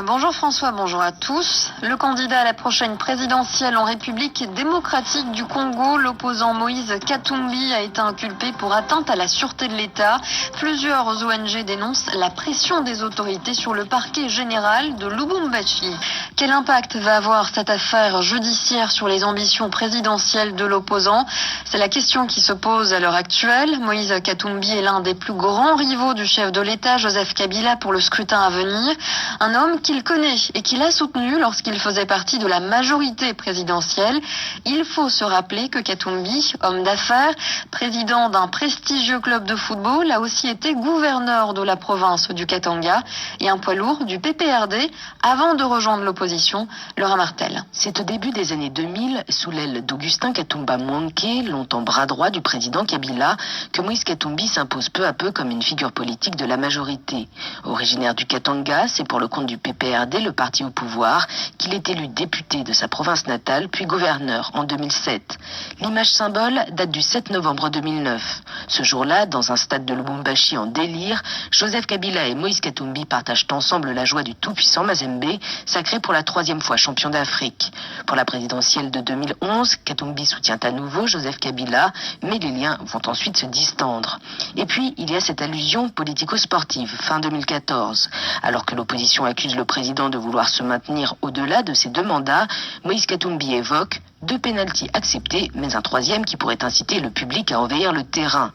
Bonjour François, bonjour à tous. Le candidat à la prochaine présidentielle en République démocratique du Congo, l'opposant Moïse Katumbi, a été inculpé pour atteinte à la sûreté de l'État. Plusieurs ONG dénoncent la pression des autorités sur le parquet général de Lubumbashi. Quel impact va avoir cette affaire judiciaire sur les ambitions présidentielles de l'opposant? C'est la question qui se pose à l'heure actuelle. Moïse Katumbi est l'un des plus grands rivaux du chef de l'État, Joseph Kabila, pour le scrutin à venir. Un homme qu'il connaît et qu'il a soutenu lorsqu'il faisait partie de la majorité présidentielle. Il faut se rappeler que Katumbi, homme d'affaires, président d'un prestigieux club de football, a aussi été gouverneur de la province du Katanga et un poids lourd du PPRD avant de rejoindre l'opposition, Laura Martel. C'est au début des années 2000, sous l'aile d'Augustin Katumba Mwanke, longtemps bras droit du président Kabila, que Moïse Katumbi s'impose peu à peu comme une figure politique de la majorité. Originaire du Katanga, c'est pour le compte du PPRD, le parti au pouvoir, qu'il est élu député de sa province natale, puis gouverneur en 2007. L'image symbole date du 7 novembre 2009. Ce jour-là, dans un stade de Lubumbashi en délire, Joseph Kabila et Moïse Katumbi partagent ensemble la joie du tout-puissant Mazembe, sacré pour la 3e fois champion d'Afrique. Pour la présidentielle de 2011, Katumbi soutient à nouveau Joseph Kabila, mais les liens vont ensuite se distendre. Et puis, il y a cette allusion politico-sportive, fin 2014. Alors que l'opposition accuse le président de vouloir se maintenir au-delà de ses 2 mandats, Moïse Katumbi évoque 2 pénaltys acceptés, mais un 3e qui pourrait inciter le public à envahir le terrain.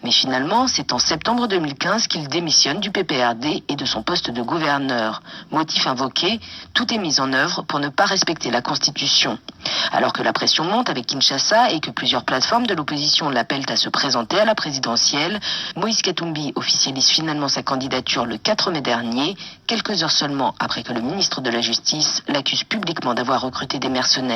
Mais finalement, c'est en septembre 2015 qu'il démissionne du PPRD et de son poste de gouverneur. Motif invoqué, tout est mis en œuvre pour ne pas respecter la Constitution. Alors que la pression monte avec Kinshasa et que plusieurs plateformes de l'opposition l'appellent à se présenter à la présidentielle, Moïse Katumbi officialise finalement sa candidature le 4 mai dernier, quelques heures seulement après que le ministre de la Justice l'accuse publiquement d'avoir recruté des mercenaires.